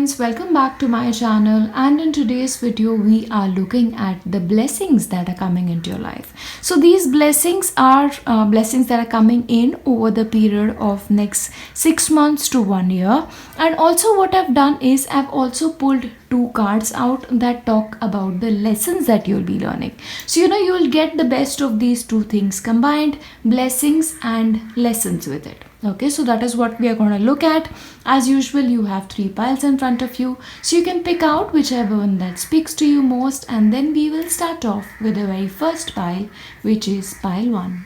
friends, welcome back to my channel, and in today's video we are looking at the blessings that are coming into your life. So these blessings are blessings that are coming in over the period of next 6 months to 1 year. And also what I've done is I've also pulled two cards out that talk about the lessons that you'll be learning. So you'll get the best of these two things combined, blessings and lessons with it. Okay, so that is what we are going to look at. As usual, you have 3 piles in front of you, so you can pick out whichever one that speaks to you most, and then we will start off with the very first pile, which is pile 1.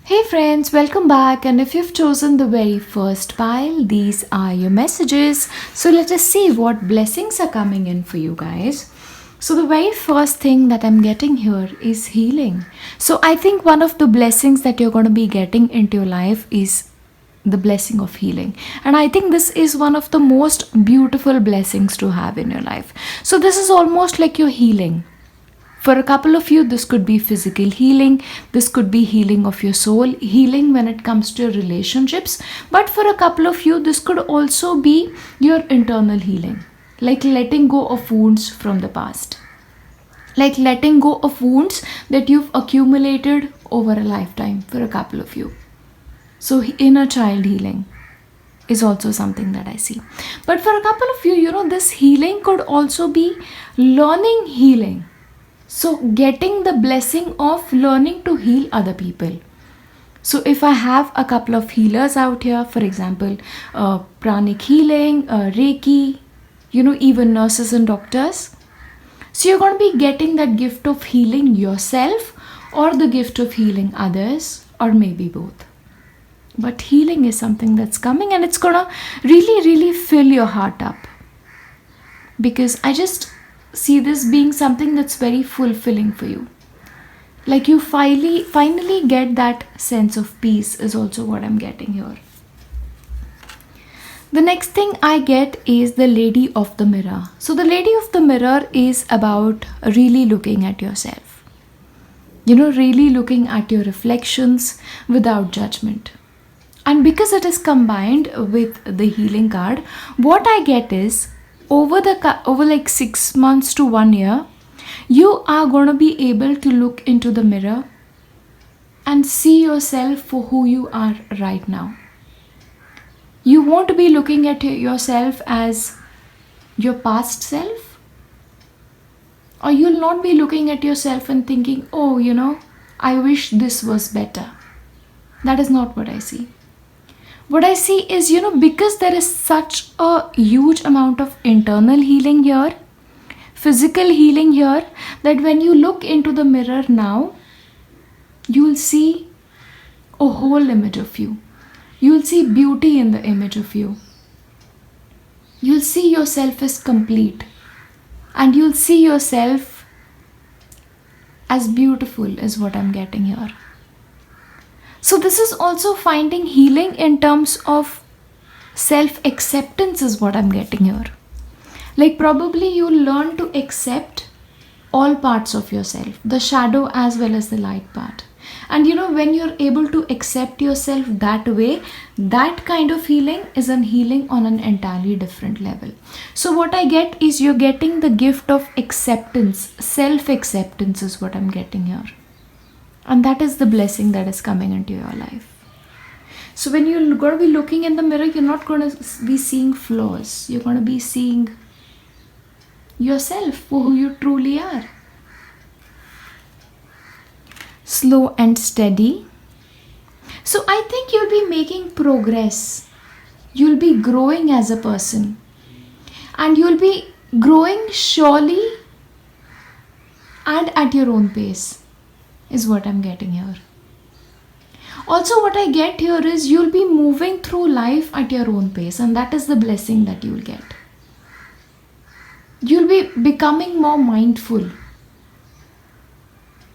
Hey friends, welcome back, and if you've chosen the very first pile, these are your messages. So let us see what blessings are coming in for you guys. So the very first thing that I'm getting here is healing. So I think one of the blessings that you're going to be getting into your life is the blessing of healing. And I think this is one of the most beautiful blessings to have in your life. So this is almost like your healing. For a couple of you, this could be physical healing. This could be healing of your soul, healing when it comes to your relationships. But for a couple of you, this could also be your internal healing. Like letting go of wounds from the past. Like letting go of wounds that you've accumulated over a lifetime for a couple of you. So inner child healing is also something that I see. But for a couple of you, this healing could also be learning healing. So getting the blessing of learning to heal other people. So if I have a couple of healers out here, for example, pranic healing, Reiki, even nurses and doctors. So you're going to be getting that gift of healing yourself or the gift of healing others, or maybe both. But healing is something that's coming, and it's going to really, really fill your heart up. Because I just see this being something that's very fulfilling for you. Like you finally get that sense of peace is also what I'm getting here. The next thing I get is the Lady of the Mirror. So the Lady of the Mirror is about really looking at yourself. Really looking at your reflections without judgment. And because it is combined with the healing card, what I get is over like 6 months to 1 year, you are going to be able to look into the mirror and see yourself for who you are right now. You won't be looking at yourself as your past self. Or you'll not be looking at yourself and thinking, oh, I wish this was better. That is not what I see. What I see is, because there is such a huge amount of internal healing here, physical healing here, that when you look into the mirror now, you'll see a whole image of you. You'll see beauty in the image of you. You'll see yourself as complete. And you'll see yourself as beautiful is what I'm getting here. So this is also finding healing in terms of self-acceptance is what I'm getting here. Like probably you'll learn to accept all parts of yourself, the shadow as well as the light part. And when you're able to accept yourself that way, that kind of healing is an healing on an entirely different level. So what I get is you're getting the gift of acceptance, self-acceptance is what I'm getting here. And that is the blessing that is coming into your life. So when you're going to be looking in the mirror, you're not going to be seeing flaws. You're going to be seeing yourself for who you truly are. Slow and steady. So I think you'll be making progress. You'll be growing as a person. And you'll be growing surely and at your own pace is what I'm getting here. Also what I get here is you'll be moving through life at your own pace, and that is the blessing that you'll get. You'll be becoming more mindful.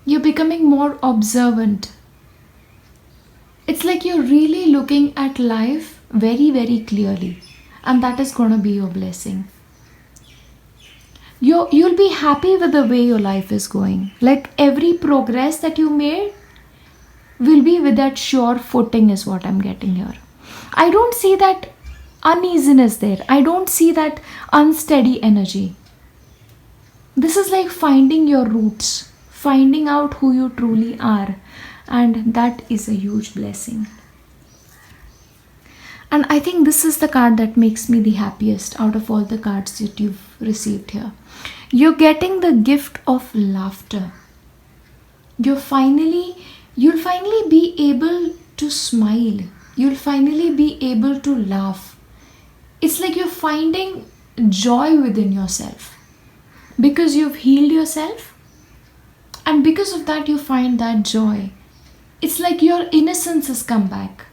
You're becoming more observant. It's like you're really looking at life very, very clearly. And that is going to be your blessing. You'll be happy with the way your life is going. Like every progress that you made will be with that sure footing is what I'm getting here. I don't see that uneasiness there. I don't see that unsteady energy. This is like finding your roots, finding out who you truly are, and that is a huge blessing. And I think this is the card that makes me the happiest out of all the cards that you've received here. You're getting the gift of laughter. You'll finally be able to smile. You'll finally be able to laugh. It's like you're finding joy within yourself because you've healed yourself, and because of that you find that joy. It's like your innocence has come back.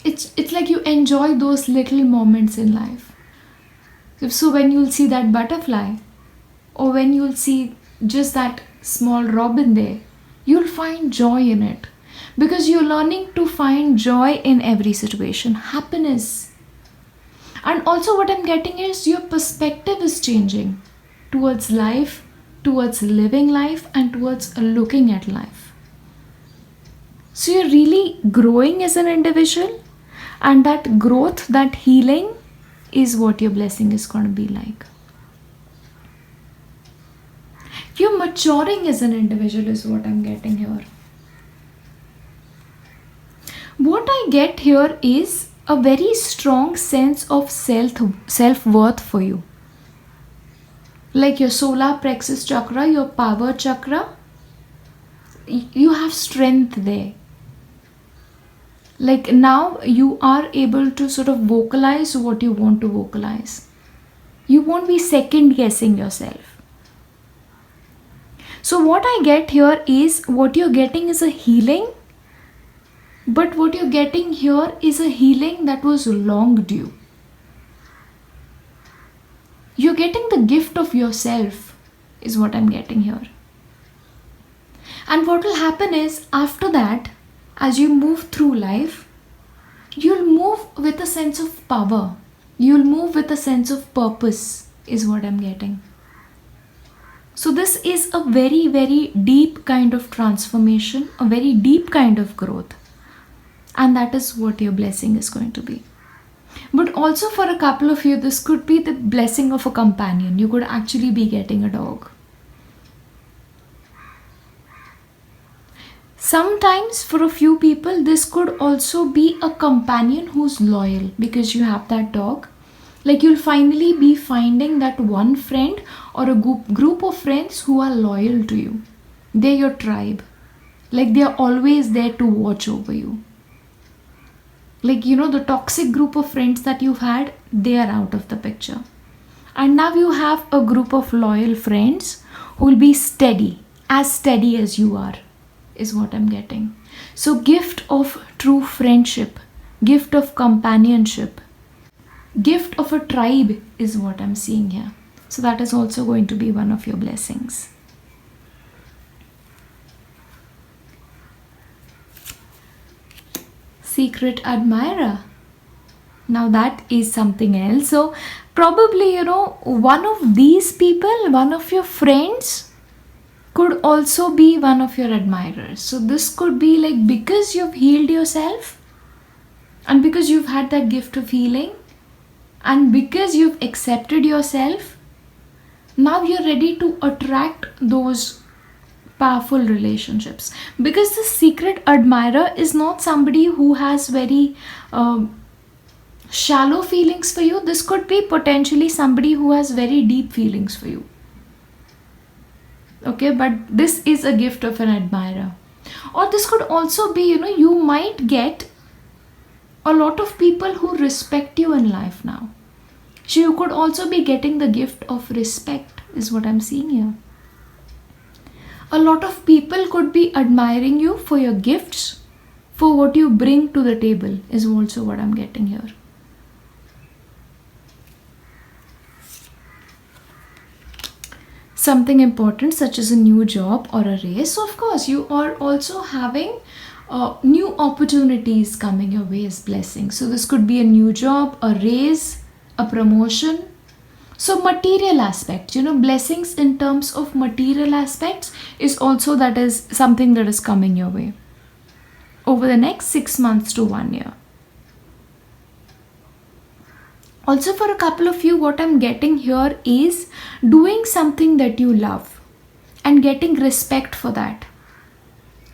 It's like you enjoy those little moments in life. So when you'll see that butterfly, or when you'll see just that small robin there, you'll find joy in it, because you're learning to find joy in every situation, happiness. And also what I'm getting is your perspective is changing towards life, towards living life, and towards looking at life. So you're really growing as an individual, and that growth, that healing is what your blessing is going to be like. You're maturing as an individual is what I'm getting here. What I get here is a very strong sense of self-worth for you. Like your solar plexus chakra, your power chakra, you have strength there. Like now you are able to sort of vocalize what you want to vocalize. You won't be second guessing yourself. So what I get here is what you're getting is a healing, but what you're getting here is a healing that was long due. You're getting the gift of yourself is what I'm getting here. And what will happen is after that, as you move through life, you'll move with a sense of power. You'll move with a sense of purpose is what I'm getting. So this is a very, very deep kind of transformation, a very deep kind of growth. And that is what your blessing is going to be. But also for a couple of you, this could be the blessing of a companion. You could actually be getting a dog. Sometimes for a few people, this could also be a companion who's loyal because you have that dog. Like you'll finally be finding that one friend or a group of friends who are loyal to you. They're your tribe. Like they're always there to watch over you. Like, the toxic group of friends that you've had, they are out of the picture. And now you have a group of loyal friends who will be steady as you are, is what I'm getting. So gift of true friendship, gift of companionship, gift of a tribe is what I'm seeing here. So that is also going to be one of your blessings. Secret admirer. Now that is something else. So probably, one of these people, one of your friends could also be one of your admirers. So this could be like because you've healed yourself and because you've had that gift of healing and because you've accepted yourself, now you're ready to attract those powerful relationships. Because the secret admirer is not somebody who has very shallow feelings for you. This could be potentially somebody who has very deep feelings for you. Okay, but this is a gift of an admirer. Or this could also be, you might get a lot of people who respect you in life now. So you could also be getting the gift of respect is what I'm seeing here. A lot of people could be admiring you for your gifts, for what you bring to the table is also what I'm getting here. Something important such as a new job or a raise. So of course you are also having new opportunities coming your way as blessings. So this could be a new job, a raise, a promotion. So material aspect, blessings in terms of material aspects is also that is something that is coming your way over the next 6 months to 1 year. Also, for a couple of you, what I'm getting here is doing something that you love and getting respect for that.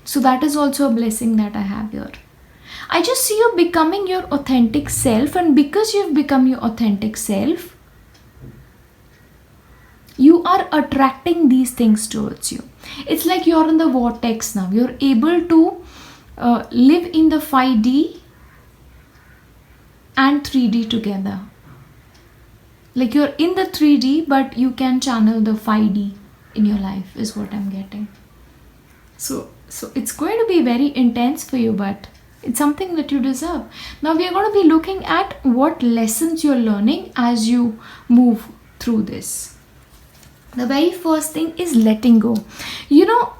So that is also a blessing that I have here. I just see you becoming your authentic self, and because you've become your authentic self, you are attracting these things towards you. It's like you're in the vortex now. You're able to live in the 5D and 3D together. Like you're in the 3D, but you can channel the 5D in your life, is what I'm getting. So it's going to be very intense for you, but it's something that you deserve. Now we are going to be looking at what lessons you're learning as you move through this. The very first thing is letting go. You know,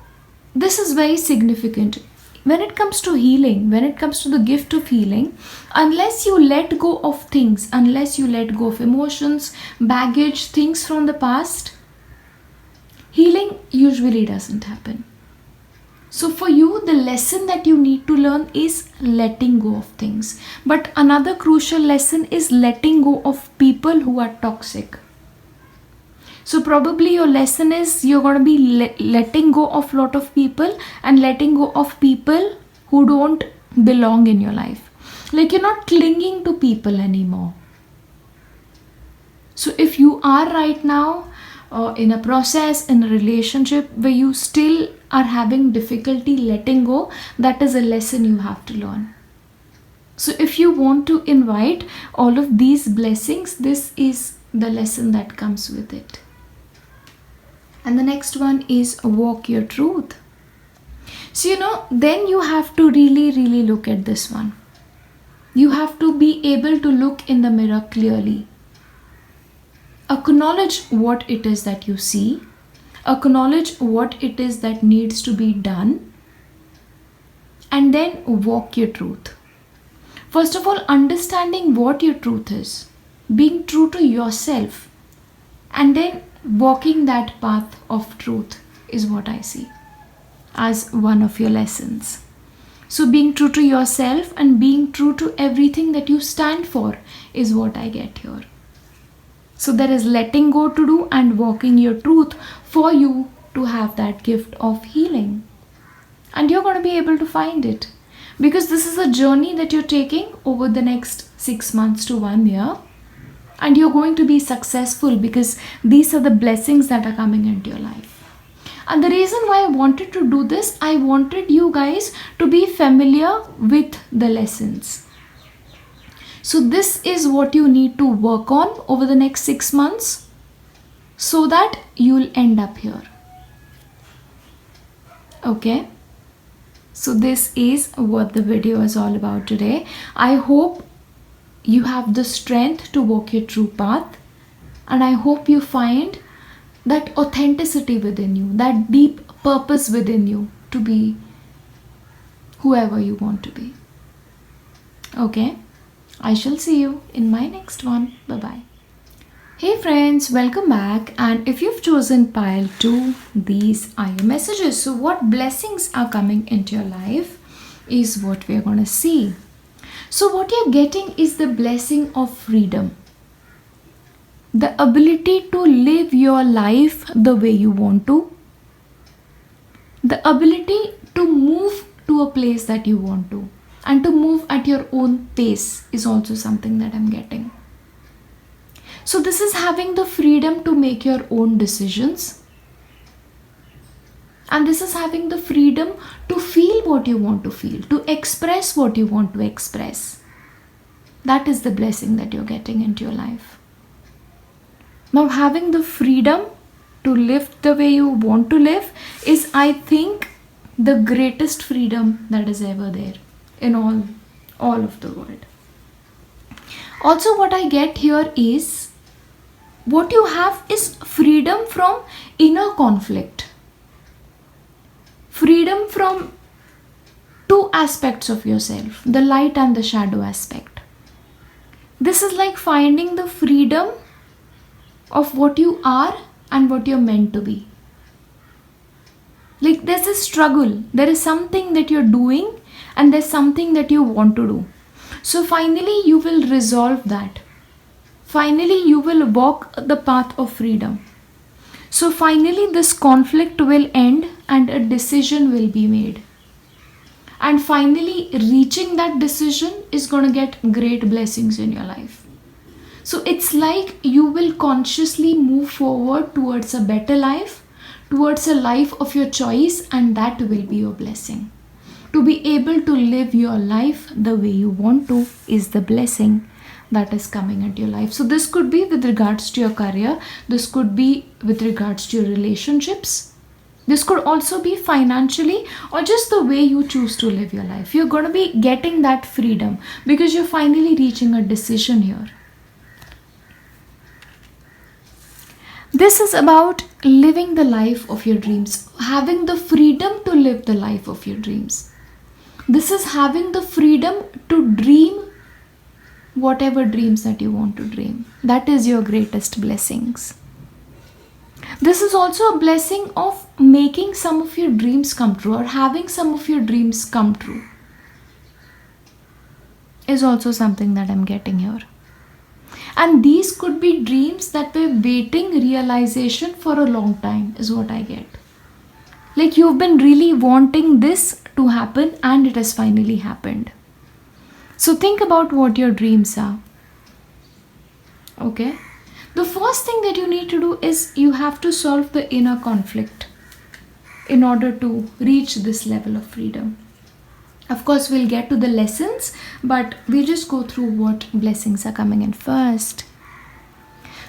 this is very significant. When it comes to healing, when it comes to the gift of healing, unless you let go of things, unless you let go of emotions, baggage, things from the past, healing usually doesn't happen. So for you, the lesson that you need to learn is letting go of things. But another crucial lesson is letting go of people who are toxic. So probably your lesson is you're going to be letting go of a lot of people and letting go of people who don't belong in your life. Like you're not clinging to people anymore. So if you are right now in a process, in a relationship where you still are having difficulty letting go, that is a lesson you have to learn. So if you want to invite all of these blessings, this is the lesson that comes with it. And the next one is walk your truth. So, then you have to really look at this one. You have to be able to look in the mirror clearly. Acknowledge what it is that you see. Acknowledge what it is that needs to be done. And then walk your truth. First of all, understanding what your truth is. Being true to yourself. And then walking that path of truth is what I see as one of your lessons. So being true to yourself and being true to everything that you stand for is what I get here. So there is letting go to do and walking your truth for you to have that gift of healing. And you're going to be able to find it. Because this is a journey that you're taking over the next 6 months to 1 year. And you're going to be successful because these are the blessings that are coming into your life. And the reason why I wanted to do this, I wanted you guys to be familiar with the lessons. So this is what you need to work on over the next 6 months so that you'll end up here. Okay? So this is what the video is all about today. I hope you have the strength to walk your true path, and I hope you find that authenticity within you, that deep purpose within you to be whoever you want to be. Okay, I shall see you in my next one. Bye-bye. Hey friends, welcome back. And if you've chosen pile 2, these are your messages. So what blessings are coming into your life is what we're going to see. So what you're getting is the blessing of freedom. The ability to live your life the way you want to. The ability to move to a place that you want to. And to move at your own pace is also something that I'm getting. So this is having the freedom to make your own decisions. And this is having the freedom to feel what you want to feel, to express what you want to express. That is the blessing that you're getting into your life. Now, having the freedom to live the way you want to live is, I think, the greatest freedom that is ever there in all of the world. Also, what I get here is, what you have is freedom from inner conflict. Freedom from 2 aspects of yourself, the light and the shadow aspect. This is like finding the freedom of what you are and what you're meant to be. Like there's a struggle, there is something that you're doing and there's something that you want to do. So finally you will resolve that. finally you will walk the path of freedom. So finally this conflict will end and a decision will be made. And finally reaching that decision is going to get great blessings in your life. So it's like you will consciously move forward towards a better life, towards a life of your choice, and that will be your blessing. To be able to live your life the way you want to is the blessing that is coming into your life. So this could be with regards to your career, this could be with regards to your relationships, this could also be financially, or just the way you choose to live your life. You're going to be getting that freedom because you're finally reaching a decision here. This is about living the life of your dreams, having the freedom to live the life of your dreams. This is having the freedom to dream whatever dreams that you want to dream. That is your greatest blessings. This is also a blessing of making some of your dreams come true, or having some of your dreams come true is also something that I'm getting here. And these could be dreams that were waiting realization for a long time, is what I get. Like you've been really wanting this to happen and it has finally happened. So think about what your dreams are. Okay? The first thing that you need to do is you have to solve the inner conflict in order to reach this level of freedom. Of course, we'll get to the lessons, but we'll just go through what blessings are coming in first.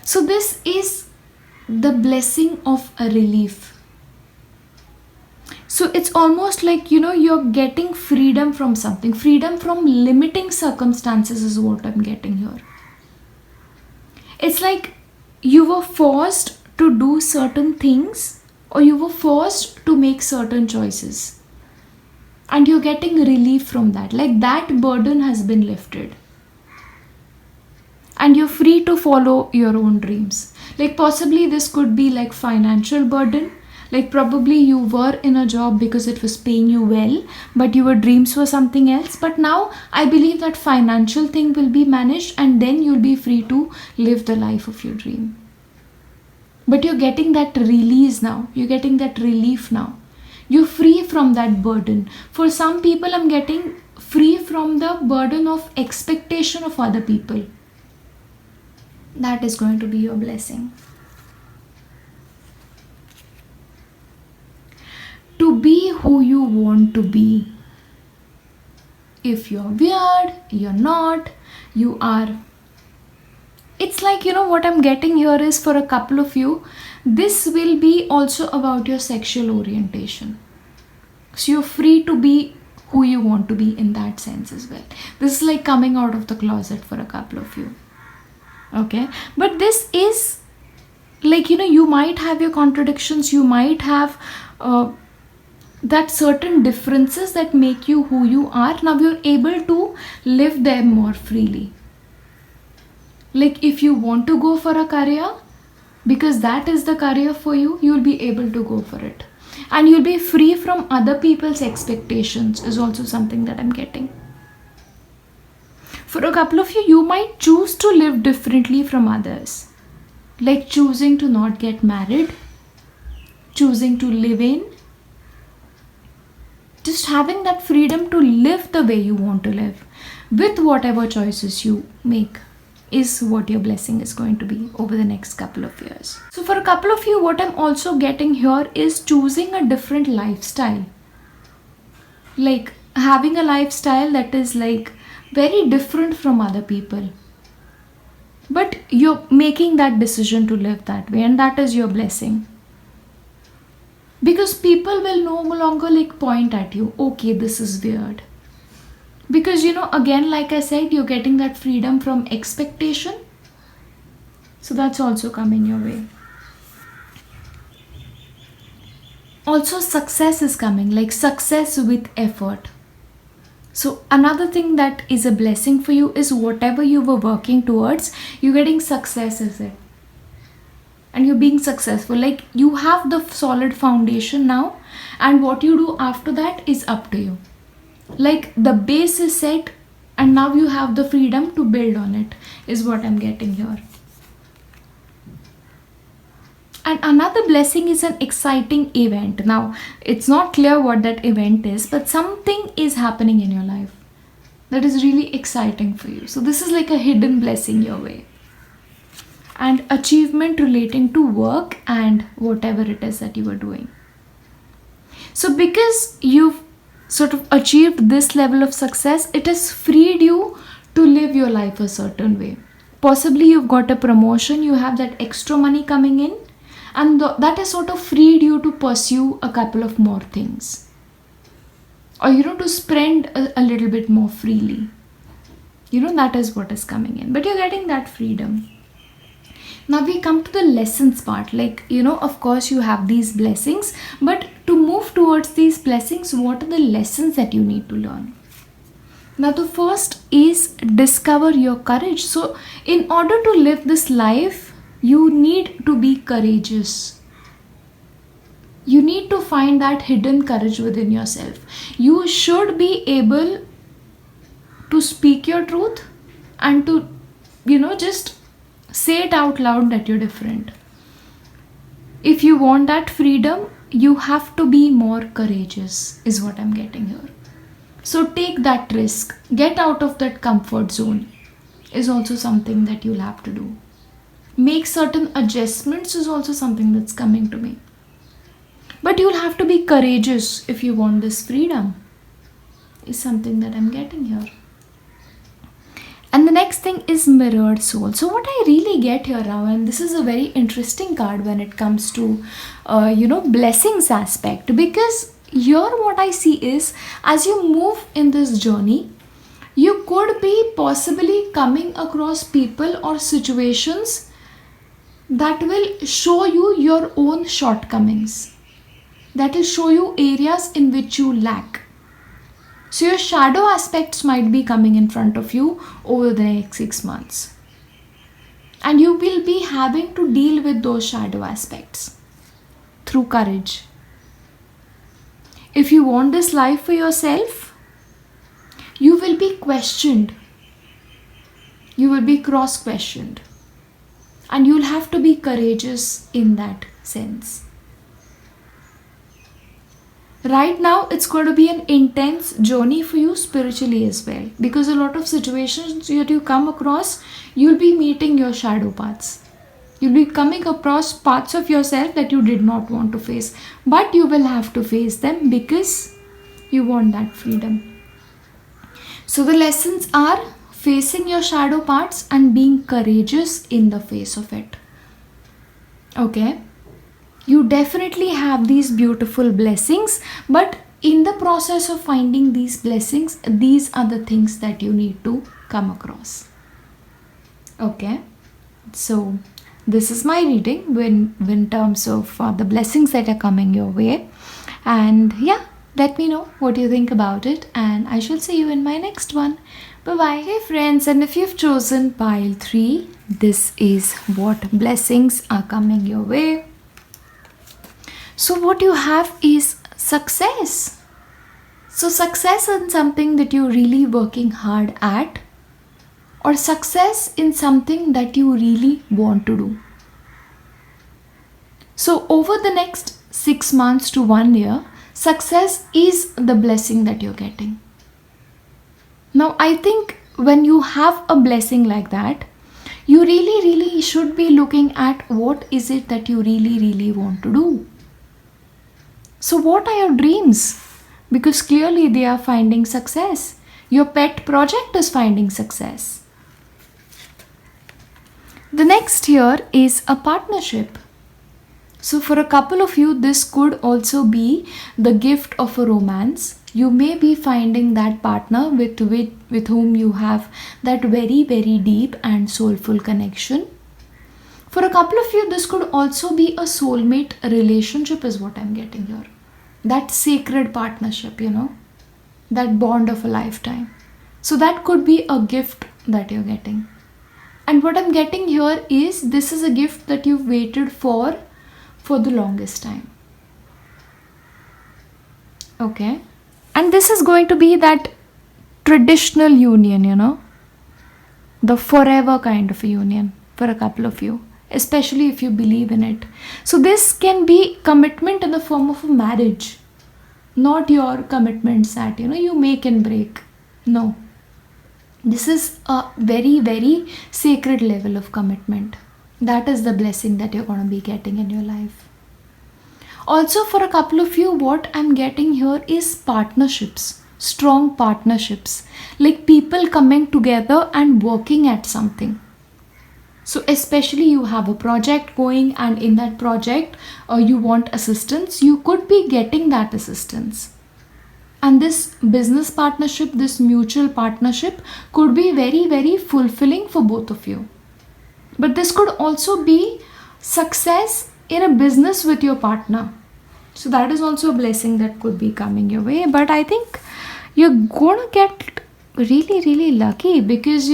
So this is the blessing of a relief. So it's almost like, you're getting freedom from something. Freedom from limiting circumstances is what I'm getting here. It's like you were forced to do certain things, or you were forced to make certain choices. And you're getting relief from that. Like that burden has been lifted. And you're free to follow your own dreams. Like possibly this could be like financial burden. Like probably you were in a job because it was paying you well, but your dreams were something else. But now I believe that financial thing will be managed and then you'll be free to live the life of your dream. But you're getting that release now. You're getting that relief now. You're free from that burden. For some people, I'm getting free from the burden of expectation of other people. That is going to be your blessing. To be who you want to be. If you're weird, you're not, you are. It's like, what I'm getting here is for a couple of you, this will be also about your sexual orientation. So you're free to be who you want to be in that sense as well. This is like coming out of the closet for a couple of you. Okay. But this is like, you might have your contradictions. You might have that certain differences that make you who you are. Now you're able to live them more freely. Like if you want to go for a career, because that is the career for you, you'll be able to go for it. And you'll be free from other people's expectations is also something that I'm getting. For a couple of you, you might choose to live differently from others. Like choosing to not get married, choosing to live in. Just having that freedom to live the way you want to live with whatever choices you make is what your blessing is going to be over the next couple of years. So for a couple of you, what I'm also getting here is choosing a different lifestyle. Like having a lifestyle that is like very different from other people. But you're making that decision to live that way, and that is your blessing. Because people will no longer like point at you, okay, this is weird. Because again, like I said, you're getting that freedom from expectation. So that's also coming your way. Also success is coming, like success with effort. So another thing that is a blessing for you is whatever you were working towards, you're getting success as it. And you're being successful. Like you have the solid foundation now, and what you do after that is up to you. Like the base is set and now you have the freedom to build on it, is what I'm getting here. And another blessing is an exciting event. Now, it's not clear what that event is, but something is happening in your life that is really exciting for you. So, this is like a hidden blessing your way. And achievement relating to work and whatever it is that you are doing. So, because you've sort of achieved this level of success, it has freed you to live your life a certain way. Possibly you've got a promotion, you have that extra money coming in, and that has sort of freed you to pursue a couple of more things, or to spend a little bit more freely. That is what is coming in, but you're getting that freedom. Now we come to the lessons part. Of course you have these blessings, but to move towards these blessings, what are the lessons that you need to learn? Now the first is discover your courage. So in order to live this life, you need to be courageous. You need to find that hidden courage within yourself. You should be able to speak your truth and to, just say it out loud that you're different. If you want that freedom, you have to be more courageous, is what I'm getting here. So take that risk. Get out of that comfort zone is also something that you'll have to do. Make certain adjustments is also something that's coming to me. But you'll have to be courageous if you want this freedom, is something that I'm getting here. And the next thing is mirrored soul. So what I really get here now, and this is a very interesting card when it comes to, blessings aspect, because here what I see is, as you move in this journey, you could be possibly coming across people or situations that will show you your own shortcomings, that will show you areas in which you lack. So your shadow aspects might be coming in front of you over the next 6 months, and you will be having to deal with those shadow aspects through courage. If you want this life for yourself, you will be questioned, you will be cross-questioned, and you'll have to be courageous in that sense. Right now, it's going to be an intense journey for you spiritually as well, because a lot of situations that you come across, you'll be meeting your shadow parts. You'll be coming across parts of yourself that you did not want to face, but you will have to face them because you want that freedom. So the lessons are facing your shadow parts and being courageous in the face of it. Okay? You definitely have these beautiful blessings, but in the process of finding these blessings, these are the things that you need to come across. Okay, so this is my reading in terms of the blessings that are coming your way. And yeah, let me know what you think about it, and I shall see you in my next one. Bye bye. Hey friends, and if you've chosen pile 3, this is what blessings are coming your way. So what you have is success. So success in something that you're really working hard at, or success in something that you really want to do. So over the next 6 months to 1 year, success is the blessing that you're getting. Now I think when you have a blessing like that, you really should be looking at what is it that you really want to do. So what are your dreams? Because clearly they are finding success. Your pet project is finding success. The next here is a partnership. So for a couple of you, this could also be the gift of a romance. You may be finding that partner with whom you have that very deep and soulful connection. For a couple of you, this could also be a soulmate relationship is what I'm getting here. That sacred partnership, that bond of a lifetime. So that could be a gift that you're getting. And what I'm getting here is this is a gift that you've waited for the longest time. Okay. And this is going to be that traditional union, the forever kind of a union for a couple of you, especially if you believe in it. So this can be commitment in the form of a marriage, not your commitments that you make and break. No, this is a very, very sacred level of commitment. That is the blessing that you're going to be getting in your life. Also, for a couple of you, what I'm getting here is partnerships, strong partnerships, like people coming together and working at something. So especially you have a project going, and in that project you want assistance, you could be getting that assistance. And this business partnership, this mutual partnership could be very, very fulfilling for both of you. But this could also be success in a business with your partner. So that is also a blessing that could be coming your way. But I think you're gonna get really, really lucky, because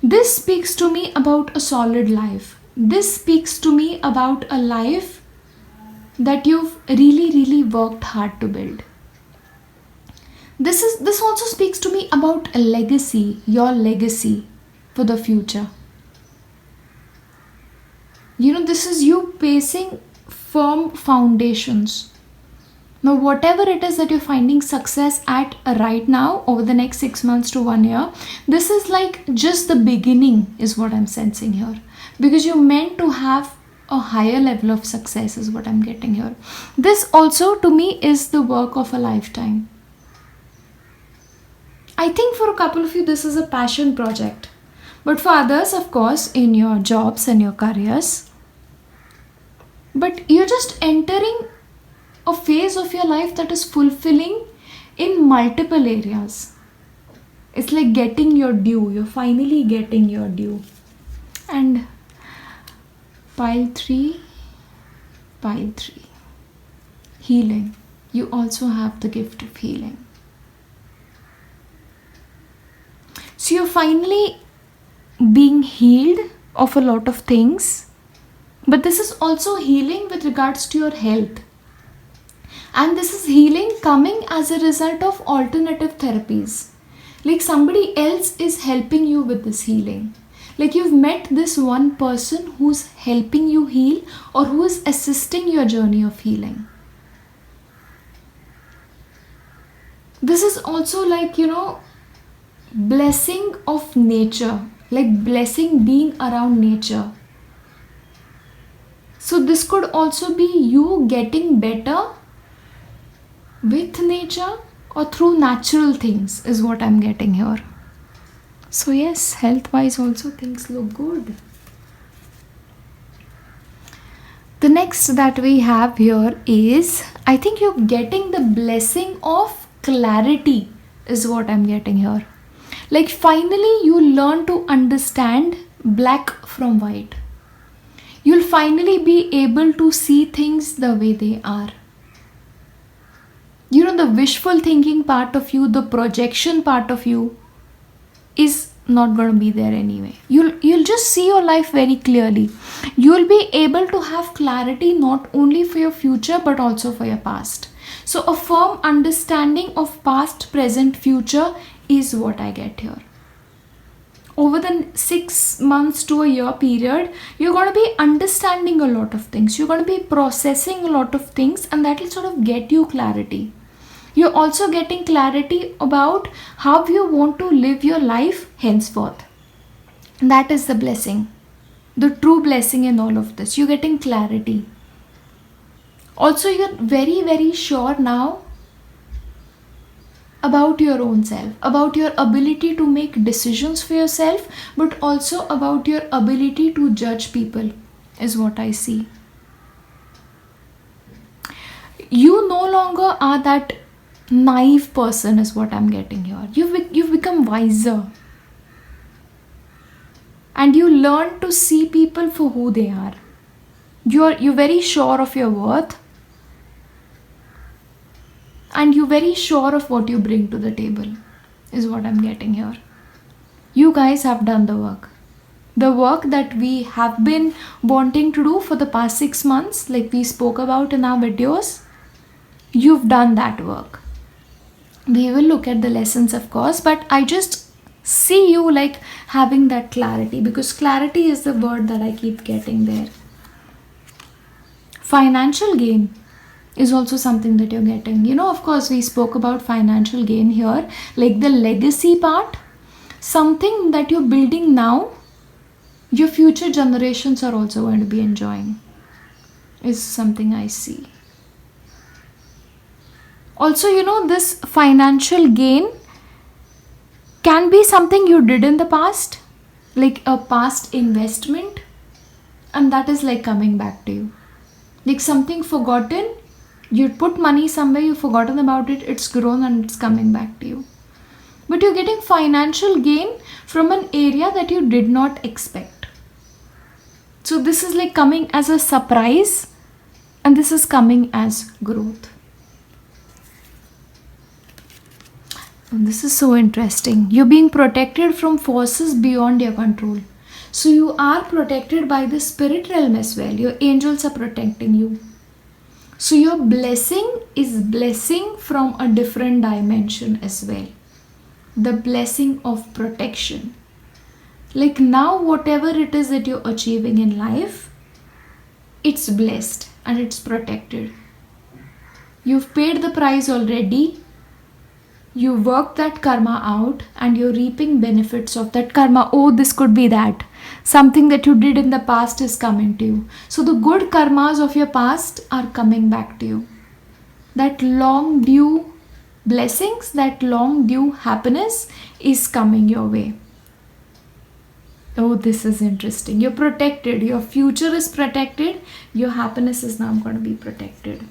this speaks to me about a solid life. This speaks to me about a life that you've really, really worked hard to build. This also speaks to me about a legacy, your legacy for the future. This is you placing firm foundations. Now, whatever it is that you're finding success at right now over the next 6 months to 1 year, this is like just the beginning, is what I'm sensing here. Because you're meant to have a higher level of success, is what I'm getting here. This also to me is the work of a lifetime. I think for a couple of you, this is a passion project. But for others, of course, in your jobs and your careers. But you're just entering a phase of your life that is fulfilling in multiple areas. It's like getting your due. You're finally getting your due. And pile 3. Healing. You also have the gift of healing. So you're finally being healed of a lot of things. But this is also healing with regards to your health. And this is healing coming as a result of alternative therapies. Like somebody else is helping you with this healing. Like you've met this one person who's helping you heal, or who is assisting your journey of healing. This is also like, blessing of nature. Like blessing being around nature. So this could also be you getting better with nature or through natural things, is what I'm getting here. So yes, health wise also things look good. The next that we have here is, I think you're getting the blessing of clarity, is what I'm getting here. Like finally you learn to understand black from white. You'll finally be able to see things the way they are. The wishful thinking part of you, the projection part of you is not going to be there anyway. You'll just see your life very clearly. You'll be able to have clarity not only for your future but also for your past. So a firm understanding of past, present, future is what I get here. Over the 6 months to a year period, you're going to be understanding a lot of things. You're going to be processing a lot of things, and that will sort of get you clarity. You're also getting clarity about how you want to live your life henceforth. That is the blessing. The true blessing in all of this. You're getting clarity. Also, you're very, very sure now about your own self, about your ability to make decisions for yourself, but also about your ability to judge people, is what I see. You no longer are that naive person, is what I'm getting here. You've become wiser. And you learn to see people for who they are. You're very sure of your worth. And you're very sure of what you bring to the table, is what I'm getting here. You guys have done the work. The work that we have been wanting to do for the past 6 months, like we spoke about in our videos, you've done that work. We will look at the lessons, of course, but I just see you like having that clarity, because clarity is the word that I keep getting there. Financial gain is also something that you're getting. You know, of course, we spoke about financial gain here, like the legacy part, something that you're building now, your future generations are also going to be enjoying, is something I see. Also, you know, this financial gain can be something you did in the past, like a past investment, and that is like coming back to you. Like something forgotten, you put money somewhere, you've forgotten about it, it's grown and it's coming back to you. But you're getting financial gain from an area that you did not expect. So this is like coming as a surprise, and this is coming as growth. And this is so interesting. You're being protected from forces beyond your control. So you are protected by the spirit realm as well. Your angels are protecting you. So your blessing is blessing from a different dimension as well. The blessing of protection. Like now, whatever it is that you're achieving in life, it's blessed and it's protected. You've paid the price already. You worked that karma out and you're reaping benefits of that karma. Oh, this could be that. Something that you did in the past is coming to you. So the good karmas of your past are coming back to you. That long due blessings, that long due happiness is coming your way. Oh, this is interesting. You're protected. Your future is protected. Your happiness is now going to be protected.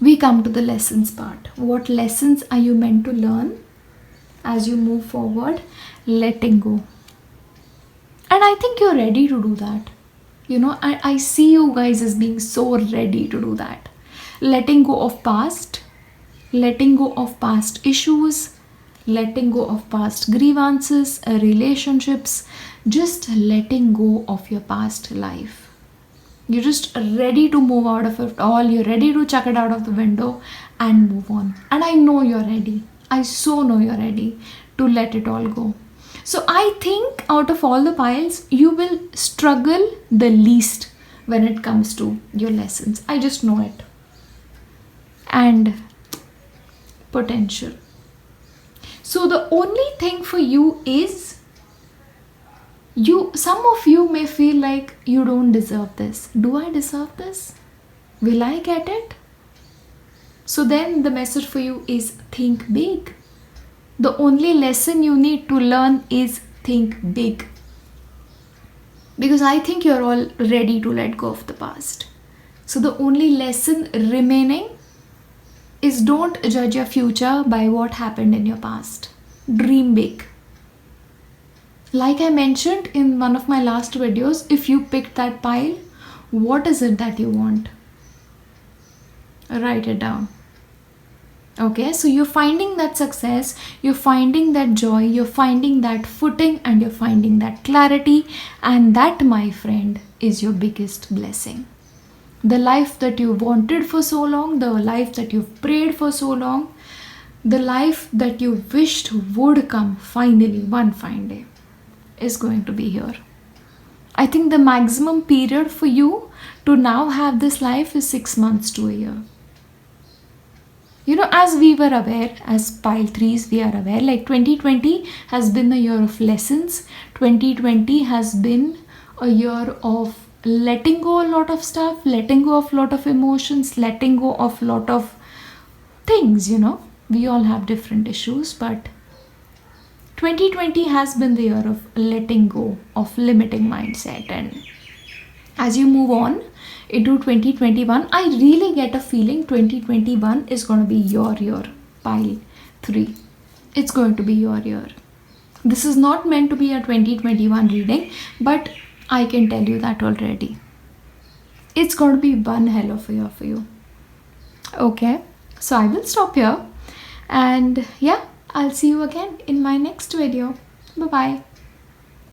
We come to the lessons part. What lessons are you meant to learn as you move forward? Letting go. And I think you're ready to do that. You know, I see you guys as being so ready to do that. Letting go of past, letting go of past issues, letting go of past grievances, relationships, just letting go of your past life. You're just ready to move out of it all. You're ready to chuck it out of the window and move on. And I know you're ready. I so know you're ready to let it all go. So I think out of all the piles, you will struggle the least when it comes to your lessons. I just know it. And potential. So the only thing for you is, some of you may feel like you don't deserve this. Do I deserve this? Will I get it? So then the message for you is think big. The only lesson you need to learn is think big. Because I think you're all ready to let go of the past. So the only lesson remaining is don't judge your future by what happened in your past. Dream big. Like I mentioned in one of my last videos, if you picked that pile, what is it that you want? Write it down. Okay, so you're finding that success, you're finding that joy, you're finding that footing, and you're finding that clarity. And that, my friend, is your biggest blessing. The life that you wanted for so long, the life that you've prayed for so long, the life that you wished would come finally one fine day, is going to be here. I think the maximum period for you to now have this life is 6 months to a year. You know, as we were aware, as pile 3s, we are aware, like 2020 has been a year of lessons. 2020 has been a year of letting go a lot of stuff, letting go of a lot of emotions, letting go of a lot of things, you know. We all have different issues, but 2020 has been the year of letting go of limiting mindset. And as you move on into 2021, I really get a feeling 2021 is going to be your year, pile 3. It's going to be your year. This is not meant to be a 2021 reading, but I can tell you that already. It's going to be one hell of a year for you. Okay, so I will stop here. And yeah, I'll see you again in my next video. Bye-bye.